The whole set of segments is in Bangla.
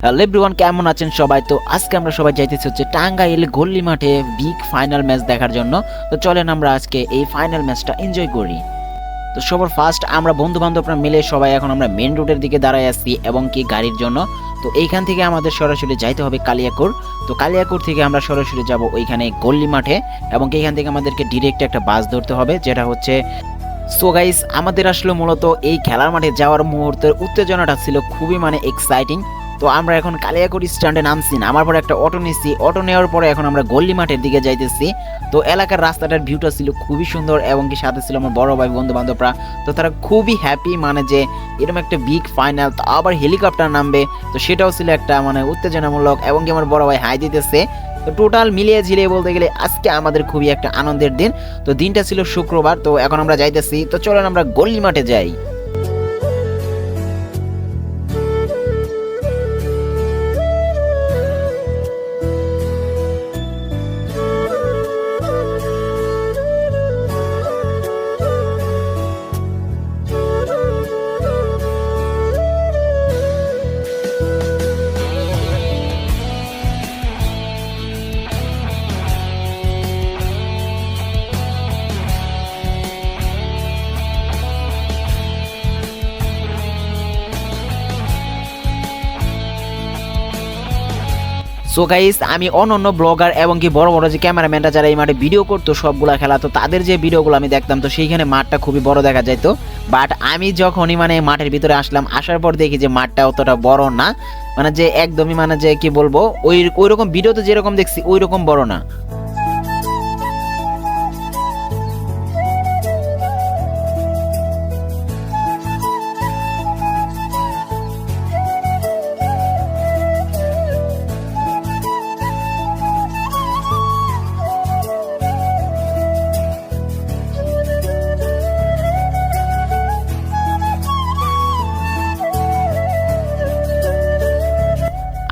হ্যালো এভরিওয়ান, কেমন আছেন সবাই? তো আজকে আমরা সবাই যাইতেছি হচ্ছে টাঙ্গাইল গল্লি মাঠে বিগ ফাইনাল ম্যাচ দেখার জন্য। তো চলেন আমরা আজকে এই ফাইনাল ম্যাচটা এনজয় করি। তো সবার ফার্স্ট আমরা বন্ধু বান্ধবরা মিলে সবাই এখন আমরা মেন রোডের দিকে দাঁড়ায় আছি এবং কি গাড়ির জন্য। তো এইখান থেকে আমাদের সরাসরি যাইতে হবে কালিয়াকৈর। তো কালিয়াকৈর থেকে আমরা সরাসরি যাব ওইখানে গল্লি মাঠে এবং এইখান থেকে আমাদেরকে ডিরেক্ট একটা বাস ধরতে হবে, যেটা হচ্ছে সো গাইস আমাদের আসলে মূলত এই খেলার মাঠে যাওয়ার মুহূর্তের উত্তেজনাটা ছিল খুবই এক্সাইটিং। তো আমরা এখন কালিয়াকৈর স্ট্যান্ডে নামছি, নামার পরে একটা অটো নিচ্ছি, অটো নেওয়ার পরে এখন আমরা গল্লি মাঠের দিকে যাইতেছি। তো এলাকার রাস্তাটার ভিউটা ছিল খুবই সুন্দর এবং কি সাথে ছিল আমার বড় ভাই বন্ধু বান্ধবরা। তো তারা খুবই হ্যাপি যে এরকম একটা বিগ ফাইনাল, তো আবার হেলিকপ্টার নামবে, তো সেটাও ছিল একটা উত্তেজনামূলক এবং কি আমার বড় ভাই হাই দিতেছে। তো টোটাল মিলিয়ে ঝিলিয়ে বলতে গেলে আজকে আমাদের খুবই একটা আনন্দের দিন। তো দিনটা ছিল শুক্রবার। তো এখন আমরা যাইতেছি, তো চলেন আমরা গল্লি মাঠে যাই। সো গাইস আমি অন্যান্য ব্লগার এবং কি বড় বড় যে ক্যামেরাম্যানরা যারা এই মাঠে ভিডিও করতো সবগুলা খেলা, তো তাদের যে ভিডিওগুলো আমি দেখতাম, তো সেইখানে মাঠটা খুবই বড় দেখা যাইতো। বাট আমি যখনই মাঠের ভিতরে আসলাম, আসার পর দেখি যে মাঠটা অতটা বড় না, যে একদমই যে কি বলবো, ওই রকম ভিডিওতে যেরকম দেখছি ওই রকম বড় না।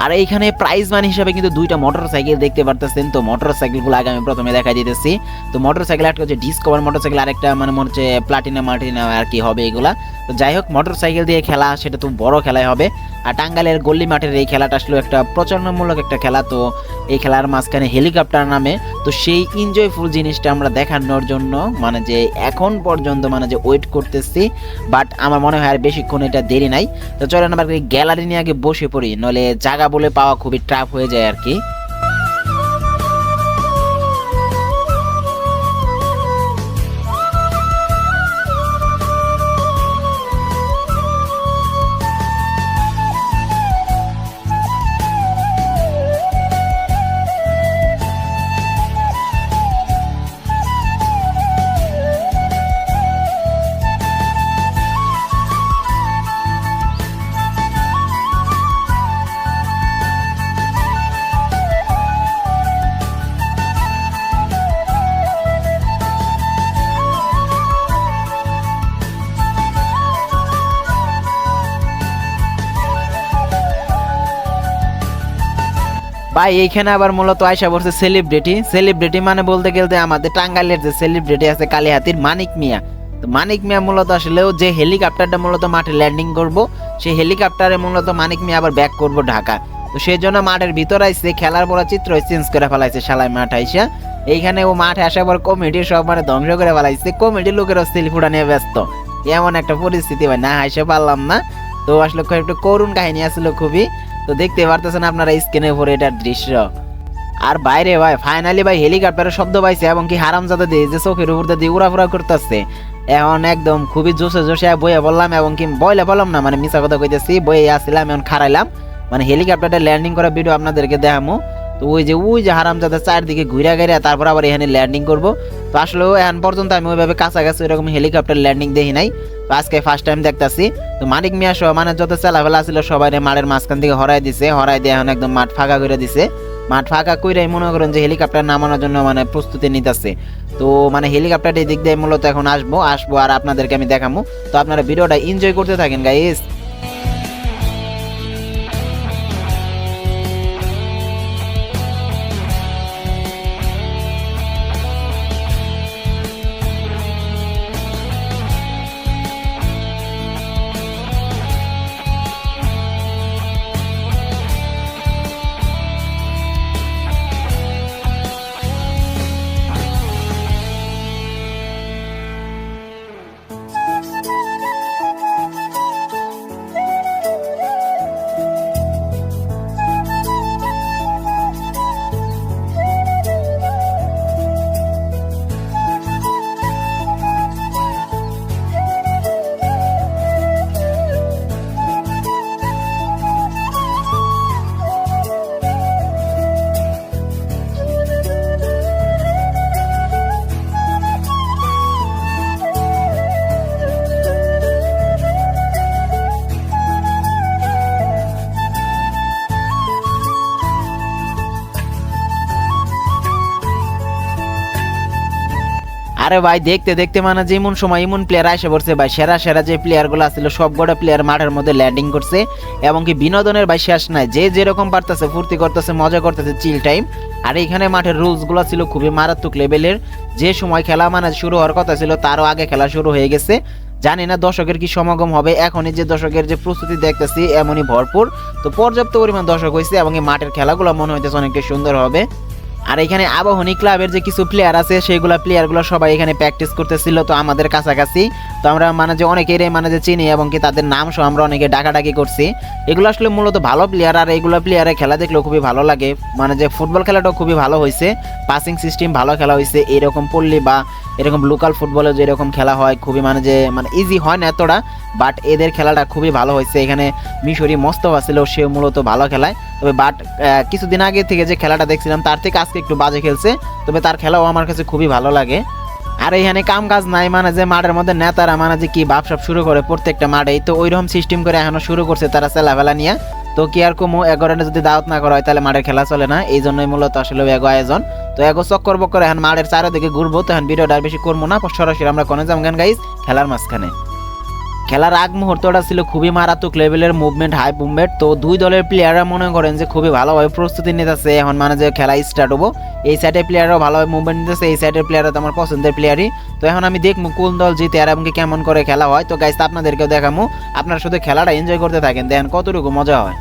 আর এইখানে প্রাইজ মানি হিসাবে কিন্তু দুইটা মোটরসাইকেল দেখতে পারতেছেন। তো মোটরসাইকেলগুলো আগে আমি প্রথমে দেখাই দিতেছি। তো মোটরসাইকেল একটা হচ্ছে ডিসকভার মোটরসাইকেল, আরেকটা মনে হচ্ছে প্লাটিনা মার্টিনা আর কি হবে এগুলা। তো যাই হোক, মোটরসাইকেল দিয়ে খেলা সেটা তো বড় খেলাই হবে। আর টাঙ্গাইলের গল্লি মাঠের এই খেলাটা আসলে একটা প্রচলনমূলক একটা খেলা। তো এই খেলার মাঝখানে হেলিকপ্টার নামে, তো সেই এনজয়ফুল জিনিসটা আমরা দেখানোর জন্য যে এখন পর্যন্ত যে ওয়েট করতেছি। বাট আমার মনে হয় আর বেশিক্ষণ এটা দেরি নাই। তো চলেন আমরা গ্যালারি নিয়ে আগে বসে পড়ি, নইলে জায়গা বলে পাওয়া খুবই টাফ হয়ে যায় আর কি। ভাই এইখানে আবার মূলত আয়সা পড়ছে সেলিব্রিটি বলতে গেলে আমাদের টাঙ্গাইলের যে সেলিব্রিটি আছে কালিহাতির মানিক মিয়া। তো মানিক মিয়া মূলত আসলেও যে হেলিকপ্টারটা মূলত মাঠে ল্যান্ডিং করব, সেই হেলিকপ্টারে মূলত মানিক মিয়া আবার ব্যাক করব ঢাকা। তো সেই জন্য মাঠের ভিতর আইসে, খেলার পর চিত্র চেঞ্জ করে ফেলাইছে শালাই মাঠ আইসা। এইখানে ও মাঠে আসার পর কমিটি সব ধ্বংস করে ফেলাইছে, কমিটির লোকেরও সেলফুটা নিয়ে ব্যস্ত। এমন একটা পরিস্থিতি ভাই, না হাসে পারলাম না। তো আসলে একটু করুণ কাহিনী আসলো খুবই। তো দেখতে পারতেছেন আপনারা স্ক্রিনের উপরে এটার দৃশ্য। আর বাইরে ভাই ফাইনালি হেলিকপ্টারের শব্দ পাইছে এবং কি হারামজাদা দিয়ে যে চোখের উপর দিয়ে উড়াফুরা করতেছে। এখন একদম খুবই জোশে জোশে বইয়ে বললাম এবং কি বইলে বললাম না, মিশা কথা কইতেছি, বইয়ে আসছিলাম এখন খারাইলাম। হেলিকপ্টারটা ল্যান্ডিং করার ভিডিও আপনাদেরকে দেখামো। তো ওই যে হারামজাদা চারদিকে ঘুরে গেড়ে তারপর আবার এখানে ল্যান্ডিং করবো। তো আসলে এখন পর্যন্ত আমি ওইভাবে কাছাকাছি এরকম হেলিকপ্টার ল্যান্ডিং দেখি নাই, তো আজকে ফার্স্ট টাইম দেখতেছি। তো মানিক মিয়া সহ যত চালাফেলা ছিল সবাই মাঠের মাঝখান থেকে হরাই দিয়ে এখন একদম মাঠ ফাঁকা করে দিছে। মাঠ ফাঁকা করে মনে করেন যে হেলিকপ্টার নামানোর জন্য প্রস্তুতি নিতেছে। তো হেলিকপ্টার এই দিক দিয়ে মূলত এখন আসবো আর আপনাদেরকে আমি দেখাবো। তো আপনারা ভিডিওটা এনজয় করতে থাকেন গাইস। আরে ভাই দেখতে দেখতে মানে যেমন সময় এমন প্লেয়ার আসে পড়ছে ভাই, সেরা সেরা যে প্লেয়ারগুলো ছিল সবগুলো প্লেয়ার মাঠের মধ্যে ল্যান্ডিং করছে, এবং কি বিনোদনের ভাই শেষ নাই, যে যেরকম পারতেছে ফুর্তি করতেছে, মজা করতেছে, চিল টাইম। আর এখানে মাঠের রুলসগুলো ছিল খুবই মারাত্মক লেভেলের, যে সময় খেলা মানে শুরু হওয়ার কথা ছিল তারও আগে খেলা শুরু হয়ে গেছে। জানি না দর্শকের কি সমাগম হবে, এখনই যে দর্শকের যে প্রস্তুতি দেখতেছি এমনই ভরপুর। তো পর্যাপ্ত পরিমাণ দর্শক হয়েছে, এবং এই মাঠের খেলাগুলো মনে হইতেছে অনেকটা সুন্দর হবে। আর এখানে আবাহনী ক্লাবের যে কিছু প্লেয়ার আছে সেইগুলা প্লেয়ারগুলো সবাই এখানে প্র্যাকটিস করতেছিল, তো আমাদের কাছাকাছি। তো আমরা মানে যে অনেকেই মানে যে চিনি, এবং কি তাদের নাম সহ আমরা অনেকে ডাকাডাকি করছি। এগুলো আসলে মূলত ভালো প্লেয়ার, আর এইগুলো প্লেয়ারের খেলা দেখলেও খুবই ভালো লাগে। মানে যে ফুটবল খেলাটাও খুবই ভালো হয়েছে, পাসিং সিস্টেম ভালো খেলা হয়েছে। এরকম পল্লী বা এরকম লোকাল ফুটবলে যেরকম খেলা হয় খুবই মানে যে মানে ইজি হয় না এতটা, বাট এদের খেলাটা খুবই ভালো হয়েছে। এখানে মিশরি মোস্তফা ছিল, সে মূলত ভালো খেলায়। তবে বাট কিছুদিন আগে থেকে যে খেলাটা দেখছিলাম তার থেকে আজকে একটু বাজে খেলছে, তবে তার খেলাও আমার কাছে খুবই ভালো লাগে। আর এখানে কাম কাজ নাই, মানে যে মাঠের মধ্যে নেতারা মানে যে কি ভাবসাব শুরু করে প্রত্যেকটা মাঠেই, তো ওইরকম সিস্টেম করে এখনো শুরু করছে তারা চেলাফেলা নিয়ে। তো কি আর কমো, এগারোটা যদি দাওয়াত না করা হয় তাহলে মাঠের খেলা চলে না, এই জন্যই মূলত আসলে এগো আয়োজন। তো এগো চক্কর বক্কর এখন মাঠের চারিদিকে ঘুরবো, তো এখন ভিডিওটা আর বেশি করবো না, সরাসরি আমরা কোনে যাবো গাইস খেলার মাঝখানে। খেলার আগ মুহূর্তটা ছিল খুবই মারাত্মক লেভেলের মুভমেন্ট, হাই মুভমেন্ট। তো দুই দলের প্লেয়াররা মনে করেন যে খুবই ভালোভাবে প্রস্তুতি নিতেছে, এখন মানে যে খেলা স্টার্ট হবো। এই সাইডের প্লেয়াররাও ভালোভাবে মুভমেন্ট নিতেছে, এই সাইডের প্লেয়াররা তো আমার পছন্দের প্লেয়ারই। তো এখন আমি দেখবো কোন দল জিতে আর এমনকি কেমন করে খেলা হয়। তো গাইস আপনাদেরকেও দেখাবো, আপনারা শুধু খেলাটা এনজয় করতে থাকেন, দেখেন কতটুকু মজা হয়।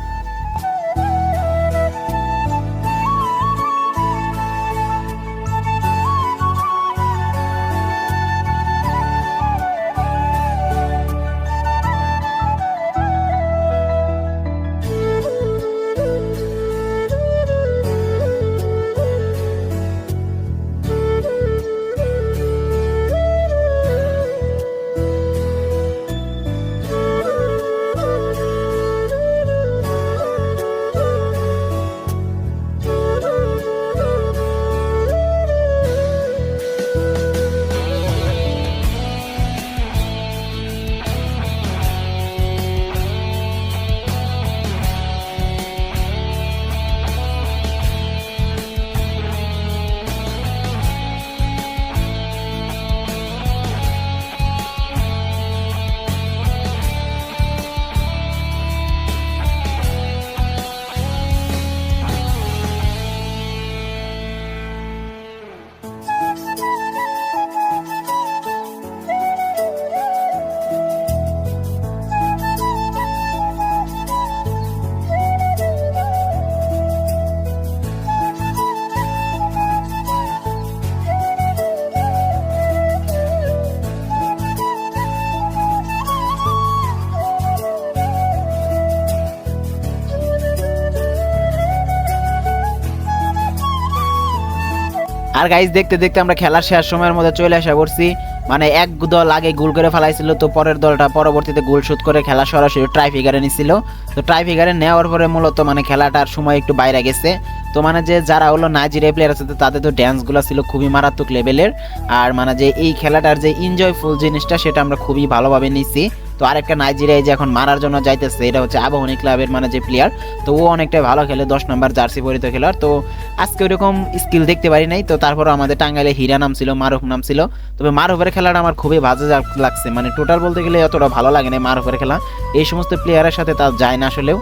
আর গাইজ দেখতে দেখতে আমরা খেলার শেষ সময়ের মধ্যে চলে আসা করছি। মানে এক দল আগে গোল করে ফেলাইছিল, তো পরের দলটা পরবর্তীতে গোল শুট করে খেলা সরাসরি ট্রাই ফিগারে নিছিল। তো ট্রাই ফিগারে নেওয়ার পরে মূলত মানে খেলাটার সময় একটু বাইরে গেছে। তো মানে যে যারা হলো নাইজেরিয়া প্লেয়ার আছে তাদের তো ড্যান্সগুলো ছিল খুবই মারাত্মক লেভেলের। আর মানে যে এই খেলাটার যে এনজয়ফুল জিনিসটা সেটা আমরা খুবই ভালোভাবে নিচ্ছি। তো আরেকটা নাইজেরিয়ায় যে এখন মারার জন্য যাইতেছে, এটা হচ্ছে আবাহনী ক্লাবের মানে যে প্লেয়ার, তো ও অনেকটা ভালো খেলে, 10 নম্বর জার্সি পরিত খেলার। তো আজকে ওইরকম স্কিল দেখতে পারি নাই। তো তারপরে আমাদের টাঙ্গাইলে হীরা নাম ছিল, মারুফ নাম ছিল। তবে মারুফের খেলাটা আমার খুবই বাজে লাগছে, মানে টোটাল বলতে গেলে অতটা ভালো লাগে না মারুফের খেলা। এই সমস্ত প্লেয়ারের সাথে তা যায় না আসলেও।